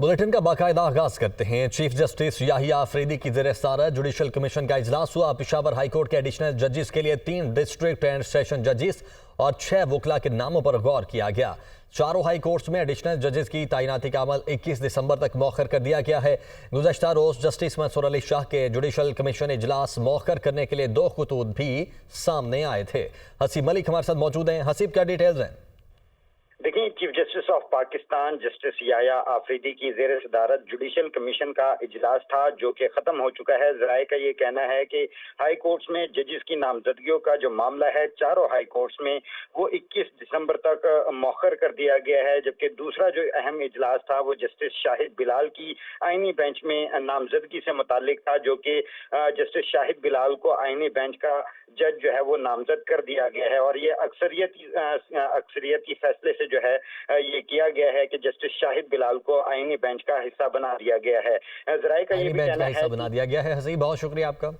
Bulletin का बाकायदा आगाज करते हैं। चीफ जस्टिस याहिया आफरीदी की ज़ेर सदारत जुडिशल कमीशन का इजलास हुआ। पेशावर हाईकोर्ट के एडिशनल जजेस के लिए 3 डिस्ट्रिक्ट एंड सेशन जजेस और 6 वकला के नामों पर गौर किया गया। चारों हाई कोर्ट्स में एडिशनल जजेस की तैनाती का अमल 21 दिसंबर तक मौखर कर दिया गया है। गुज़श्ता रोज जस्टिस मंसूर अली शाह के जुडिशल कमीशन इजलास मौखर करने के लिए 2 खतूत भी सामने आए थे। हसीब मलिक हमारे साथ मौजूद हैं। हसीब, क्या डिटेल्स हैं? देखिए, chief justice of Pakistan justice Yahya Afridi की ज़ेर सदारत जुडिशल कमीशन का इजलास था, जो कि ख़त्म हो चुका है। ज़राए का ये कहना है कि हाई कोर्ट्स में जजेस की नामजदगियों का जो मामला है चारों हाई कोर्ट्स में, वो 21 दिसंबर तक मौखर कर दिया गया है। जबकि दूसरा जो अहम इजलास था वो जस्टिस शाहिद बिलाल की आइनी बेंच में नामजदगी से मुतालिक था, जो कि जस्टिस शाहिद बिलाल को आइनी बेंच का जज जो है वो नामजद कर दिया गया है। और ये अक्सरियती फैसले से जो है ये किया गया है कि जस्टिस शाहिद बिलाल को आईनी बेंच का हिस्सा बना दिया गया है। ज़राए का ये भी कहना है बना दिया गया है। हसीब, बहुत शुक्रिया आपका।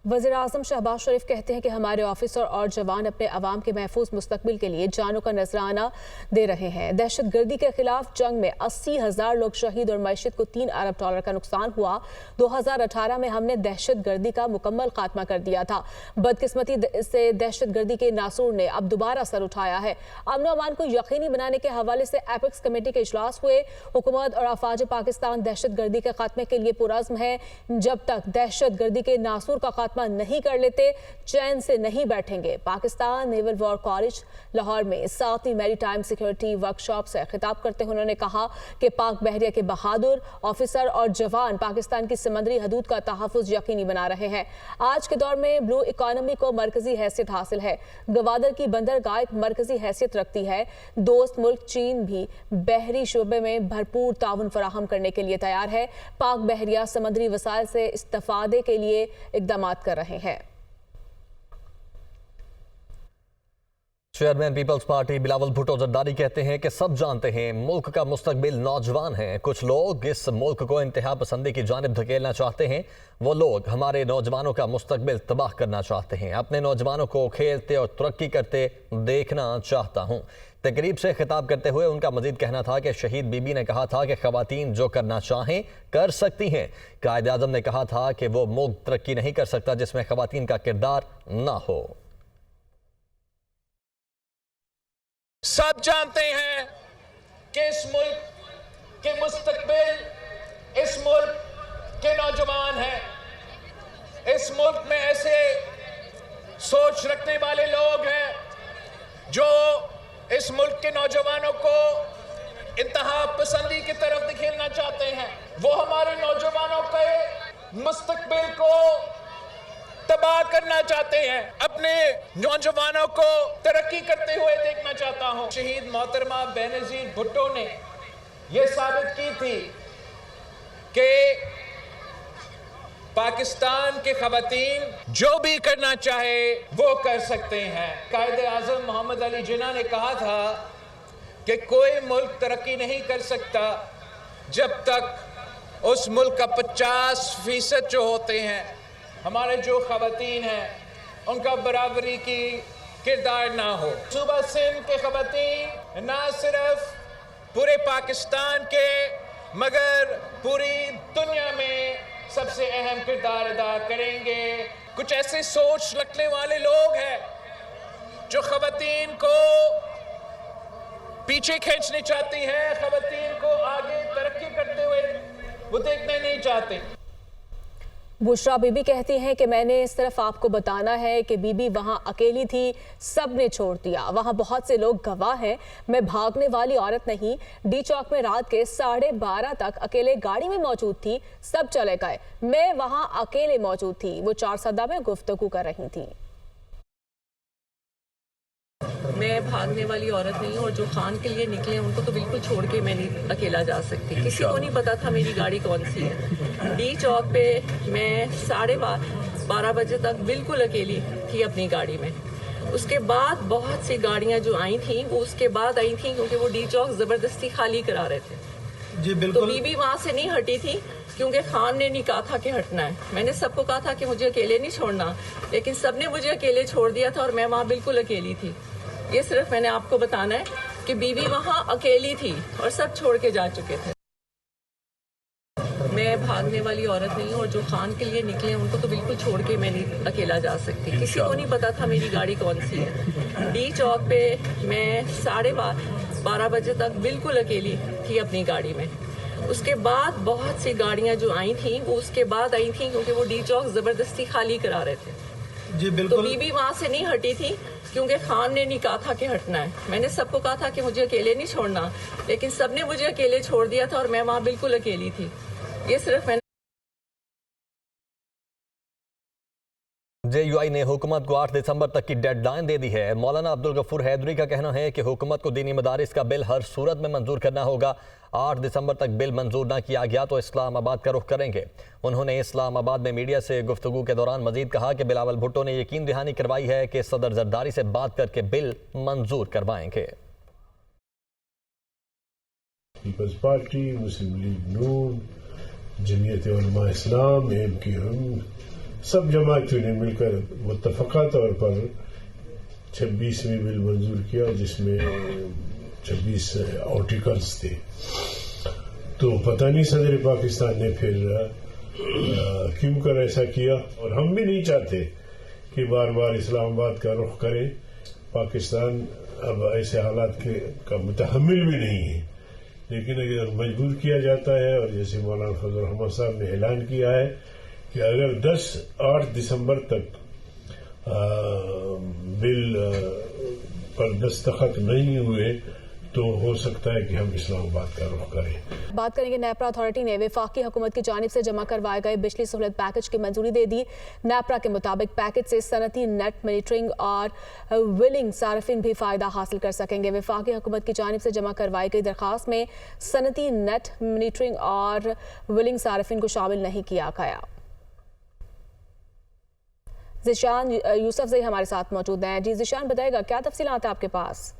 वज़ीर आज़म शहबाज शरीफ कहते हैं कि हमारे ऑफिसर और जवान अपने अवाम के महफूज मुस्तकबिल के लिए जानों का नजराना दे रहे हैं। दहशत गर्दी के खिलाफ जंग में 80,000 लोग शहीद और मईशत को $3 अरब का नुकसान हुआ। 2018 में हमने दहशत गर्दी का मुकम्मल खात्मा कर दिया था। बदकिस्मती से दहशत गर्दी के नासूर ने अब दोबारा सर उठाया है। अमन व अमान को यकीनी बनाने के हवाले से एपेक्स कमेटी के इजलास हुए। हुकूमत और अफवाज पाकिस्तान दहशत गर्दी के खात्मे के लिए पुरज़्म है। जब तक दहशत गर्दी के नासूर का नहीं कर लेते, चैन से नहीं बैठेंगे। Pakistan naval war college Lahore में 7वीं मैरीटाइम सिक्योरिटी वर्कशॉप से खिताब करते हुए उन्होंने कहा कि पाक बहरिया के बहादुर ऑफिसर और जवान पाकिस्तान की समुद्री हदूद का तहफ़्फ़ुज़ यकीनी बना रहे हैं। आज के दौर में ब्लू इकॉनमी को मरकजी हैसियत हासिल है। गवादर की बंदरगाह एक मरकजी हैसियत रखती है। दोस्त मुल्क चीन भी बहरी शोबे में भरपूर ताउन फराहम करने के लिए तैयार है। पाक बहरिया समुद्री वसाइल से इस्तेफादे के लिए इक़दाम कर रहे हैं। Chairman People's Party Bilawal Bhutto Zardari कहते हैं कि सब जानते हैं मुल्क का मुस्तकबिल नौजवान है। कुछ लोग इस मुल्क को इंतहा पसंदी की जानिब धकेलना चाहते हैं। वो लोग हमारे नौजवानों का मुस्तकबिल तबाह करना चाहते हैं। अपने नौजवानों को खेलते और तरक्की करते देखना चाहता हूँ। तकरीब से खिताब करते हुए उनका मजीद कहना था कि शहीद बीबी ने कहा था कि खवातीन जो करना चाहें कर सकती हैं। कायद आज़म ने कहा था कि वो मुल्क तरक्की नहीं कर सकता जिसमें खवातीन का किरदार ना हो। सब जानते हैं कि इस मुल्क के मुस्तकबिल इस मुल्क के नौजवान हैं। इस मुल्क में ऐसे सोच रखने वाले लोग हैं जो इस मुल्क के नौजवानों को इंतहा पसंदी की तरफ धकेलना चाहते हैं। वो हमारे नौजवानों के मुस्तकबिल को तबाह करना चाहते हैं। अपने नौजवानों को तरक्की करते हुए देखना चाहता हूं। शहीद मोहतरमा बेनज़ीर भुट्टो ने यह साबित की थी कि पाकिस्तान के खवातीन जो भी करना चाहे वो कर सकते हैं। कायदे आज़म मोहम्मद अली जिन्ना ने कहा था कि कोई मुल्क तरक्की नहीं कर सकता जब तक उस मुल्क का 50% जो होते हैं हमारे जो खवातीन हैं उनका बराबरी की किरदार ना हो। सूबा सिंध के खवातीन ना सिर्फ पूरे पाकिस्तान के मगर पूरी दुनिया में सबसे अहम किरदार अदा करेंगे। कुछ ऐसे सोच रखने वाले लोग हैं जो खवातीन को पीछे खींचना चाहती हैं, खवातीन को आगे तरक्की करते हुए वो देखना नहीं चाहते। बुशरा बीबी कहती हैं कि मैंने सिर्फ आपको बताना है कि बीबी वहाँ अकेली थी, सब ने छोड़ दिया। वहाँ बहुत से लोग गवाह हैं। मैं भागने वाली औरत नहीं। डी चौक में रात के 12:30 तक अकेले गाड़ी में मौजूद थी, सब चले गए, मैं वहाँ अकेले मौजूद थी। वो 4 सदा में गुफ्तगू कर रही थी। मैं भागने वाली औरत नहीं हूँ और जो खान के लिए निकले उनको तो बिल्कुल छोड़ के मैं नहीं अकेला जा सकती। किसी को नहीं पता था मेरी गाड़ी कौन सी है। डी चौक पे मैं 12:30 बजे तक बिल्कुल अकेली थी अपनी गाड़ी में। उसके बाद बहुत सी गाड़ियाँ जो आई थी वो उसके बाद आई थी क्योंकि वो डी चौक ज़बरदस्ती खाली करा रहे थे। जी बिल्कुल। तो बीबी वहाँ से नहीं हटी थी क्योंकि खान ने नहीं कहा था कि हटना है। मैंने सबको कहा था कि मुझे अकेले नहीं छोड़ना, लेकिन सबने मुझे अकेले छोड़ दिया था और मैं वहाँ बिल्कुल अकेली थी। ये सिर्फ मैंने आपको बताना है उसकी बीवी वहाँ अकेली थी और सब छोड़ के जा चुके थे। मैं भागने वाली औरत नहीं हूँ और जो खान के लिए निकले उनको तो बिल्कुल छोड़ के मैं नहीं अकेला जा सकती। किसी को नहीं पता था मेरी गाड़ी कौन सी है। डी चौक पे मैं 12:30 बजे तक बिल्कुल अकेली थी अपनी गाड़ी में। उसके बाद बहुत सी गाड़ियाँ जो आई थी वो उसके बाद आई थी, क्योंकि वो डी चौक ज़बरदस्ती खाली करा रहे थे। जी बिल्कुल। तो बीबी वहाँ से नहीं हटी थी क्योंकि खान ने नहीं कहा था कि हटना है। मैंने सबको कहा था कि मुझे अकेले नहीं छोड़ना, लेकिन सबने मुझे अकेले छोड़ दिया था और मैं वहाँ बिल्कुल अकेली थी। ये सिर्फ मैंने JUI ने हुकूमत को 8 दिसंबर तक की डेडलाइन दे दी है। मौलाना अब्दुल गफूर हैदरी का कहना है कि हुकूमत को दीनी मदारिस का बिल हर सूरत में मंजूर करना होगा। 8 दिसंबर तक बिल मंजूर ना किया गया तो इस्लामाबाद का रुख करेंगे। उन्होंने इस्लामाबाद में मीडिया से गुफ्तगू के दौरान मजीद कहा कि बिलावल भुट्टो ने यकीन दहानी करवाई है कि सदर जरदारी से बात करके बिल मंजूर करवाएंगे। पीपल्स पार्टी, मुस्लिम लीग नून, जमीयत उलमा इस्लाम, MKM, सब जमातों ने मिलकर मुत्तफ़क़ा तौर पर 26वीं बिल मंजूर किया, जिसमें 26 आर्टिकल्स थे। तो पता नहीं सदर पाकिस्तान ने फिर क्यों कर ऐसा किया, और हम भी नहीं चाहते कि बार बार इस्लामाबाद का रुख करे। पाकिस्तान अब ऐसे हालात का मुतहम्मिल भी नहीं है, लेकिन अगर मजबूर किया जाता है, और जैसे मौलाना फजल रहमान साहब ने ऐलान किया है कि अगर 8 दिसंबर तक बिल पर दस्तखत नहीं हुए तो हो सकता है कि हम इस्लामाबाद का रुख करें। बात करेंगे, नेपरा अथॉरिटी ने वफाकी हुकूमत की जानिब से जमा करवाए गए बिजली सहूलत पैकेज की मंजूरी दे दी। नेपरा के मुताबिक पैकेज से सनती नेट मॉनिटरिंग और विलिंग सार्फिन भी फायदा हासिल कर सकेंगे। वफाकी हुकूमत की जानिब से जमा करवाई गई दरखास्त में सनती नेट मॉनिटरिंग और विलिंग सार्फिन को शामिल नहीं किया गया। ज़िशान यूसुफ ज़ई हमारे साथ मौजूद हैं। जी ज़िशान, बताएगा क्या तफसीलात है आपके पास?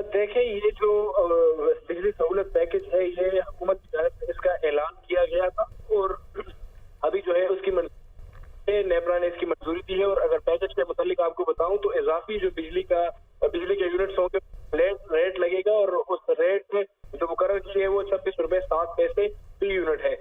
देखें, ये जो बिजली सहूलत पैकेज है, ये हुकूमत की जानिब से इसका ऐलान किया गया था और अभी जो है उसकी नेपरा ने इसकी मंजूरी दी है। और अगर पैकेज के मुतालिक आपको बताऊं तो इजाफी जो बिजली के यूनिट्स होंगे रेट लगेगा, और उस रेट जो मुकर्रर की है वो 26 रुपए 7 पैसे फी यूनिट है।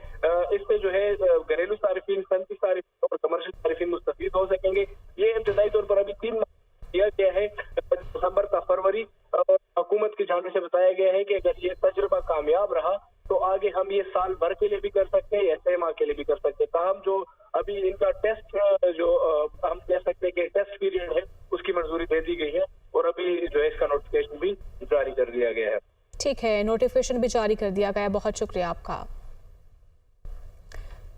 इससे जो है घरेलू सारिफिन, सनती सारिफिन और कमर्शियल सारिफिन मुस्तफीद हो सकेंगे। ये इब्तदाई तौर पर अभी 3 माह किया गया है, दिसंबर का फरवरी। और हुकूमत की जानिब से बताया गया है कि अगर ये तजुर्बा कामयाब रहा तो आगे हम ये साल भर के लिए भी कर सकते हैं या 6 माह के लिए भी कर सकते हैं। ताहम जो अभी इनका टेस्ट जो हम कह सकते हैं कि टेस्ट पीरियड है, उसकी मंजूरी दे दी गई है और अभी जो है इसका नोटिफिकेशन भी जारी कर दिया गया है। ठीक है, नोटिफिकेशन भी जारी कर दिया गया। बहुत शुक्रिया आपका।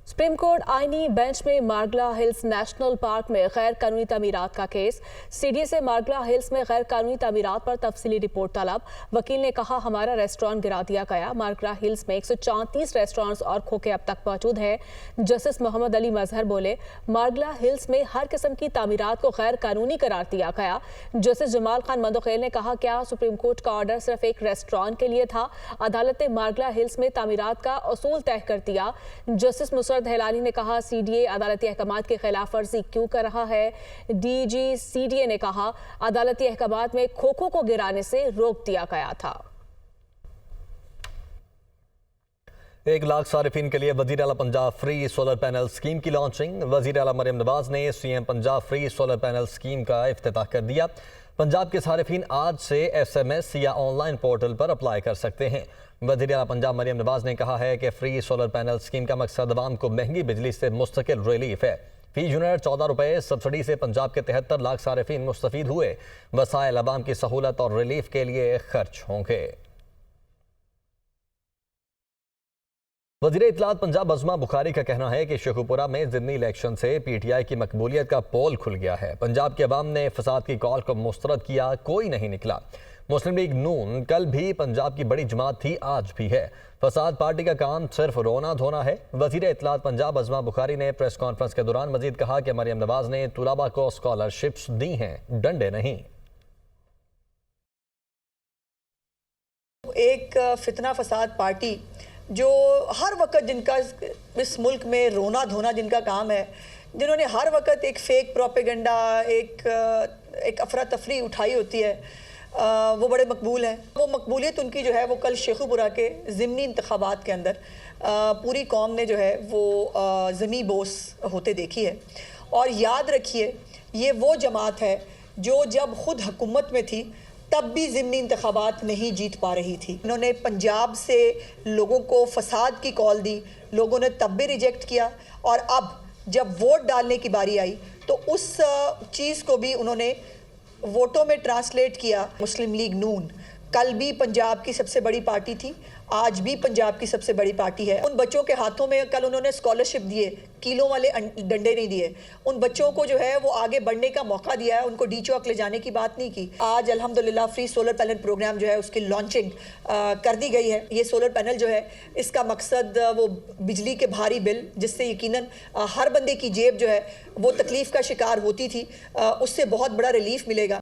सुप्रीम कोर्ट आईनी बेंच में मार्गला हिल्स नेशनल पार्क में गैर कानूनी तमीरात का केस। CDA से मार्गला हिल्स में गैर कानूनी तमीरात पर तफसीली रिपोर्ट तलब। वकील ने कहा हमारा रेस्टोरेंट गिरा दिया गया। मार्गला हिल्स में 134 रेस्टोरेंट्स और खोखे अब तक मौजूद हैं। जस्टिस मोहम्मद अली मजहर बोले मार्गला हिल्स में हर किस्म की तामीरात को गैर कानूनी करार दिया गया। जस्टिस जमाल खान मंदोखेल ने कहा क्या सुप्रीम कोर्ट का ऑर्डर सिर्फ एक रेस्टोरेंट के लिए था? अदालत ने मार्गला हिल्स में तामीरात का उसूल तय कर दिया। जस्टिस हेलानी ने कहा CDA अदालती अहकामात की खिलाफ वर्जी क्यों कर रहा है? DG CDA ने कहा अदालती अहकामात में खोखों को गिराने से रोक दिया गया था। 1 लाख सारिफिन के लिए वज़ीर आला Punjab free solar panel scheme की लॉन्चिंग। वज़ीर आला मरियम नवाज ने CM Punjab free solar panel scheme का इफ्तिताह कर दिया। पंजाब के सारिफिन आज से SMS या ऑनलाइन पोर्टल पर अप्लाई कर सकते हैं। वज़ीर आला पंजाब मरियम नवाज ने कहा है कि फ्री सोलर पैनल स्कीम का मकसद अवाम को महंगी बिजली से मुस्तकिल रिलीफ है। फी यूनिट 14 रुपये सब्सिडी से पंजाब के 73 लाख सारिफिन मुस्तफीद हुए। वसाइल अवाम की सहूलत और रिलीफ के लिए खर्च होंगे। वज़ीर इत्तलात पंजाब अज़मा बुखारी का कहना है कि शेखुपुरा में ज़िमनी इलेक्शन से PTI की मकबूलियत का पोल खुल गया है। पंजाब के अवाम ने फसाद की कॉल को मुस्तरद किया, कोई नहीं निकला। मुस्लिम लीग नून कल भी पंजाब की बड़ी जमात थी, आज भी है। फसाद पार्टी का काम सिर्फ रोना धोना है। वज़ीर इत्तलात पंजाब अज़मा बुखारी ने प्रेस कॉन्फ्रेंस के दौरान मजीद कहा कि मरियम नवाज ने तुलाबा को स्कॉलरशिप्स दी हैं, डंडे नहीं। एक फितना फसाद पार्टी जो हर वक्त जिनका इस मुल्क में रोना धोना जिनका काम है, जिन्होंने हर वक्त एक फेक प्रोपेगेंडा, एक अफरा तफरी उठाई होती है, वो बड़े मकबूल हैं। वो मकबूलियत उनकी जो है वो कल शेखुपुरा के ज़िमनी इंतखाबात के अंदर पूरी कौम ने जो है वो ज़मी बोस होते देखी है। और याद रखिए, ये वो जमात है जो जब खुद हुकूमत में थी तब भी ज़िमनी इंतखाबात नहीं जीत पा रही थी। इन्होंने पंजाब से लोगों को फसाद की कॉल दी, लोगों ने तब भी रिजेक्ट किया, और अब जब वोट डालने की बारी आई तो उस चीज़ को भी उन्होंने वोटों में ट्रांसलेट किया। मुस्लिम लीग नून कल भी पंजाब की सबसे बड़ी पार्टी थी, आज भी पंजाब की सबसे बड़ी पार्टी है। उन बच्चों के हाथों में कल उन्होंने स्कॉलरशिप दिए, किलों वाले डंडे नहीं दिए। उन बच्चों को जो है वो आगे बढ़ने का मौका दिया है, उनको डी चौक ले जाने की बात नहीं की। आज अल्हम्दुलिल्लाह फ्री सोलर पैनल प्रोग्राम जो है उसकी लॉन्चिंग कर दी गई है। ये सोलर पैनल जो है इसका मकसद वो बिजली के भारी बिल, जिससे यकीनन हर बंदे की जेब जो है वो तकलीफ़ का शिकार होती थी, उससे बहुत बड़ा रिलीफ मिलेगा।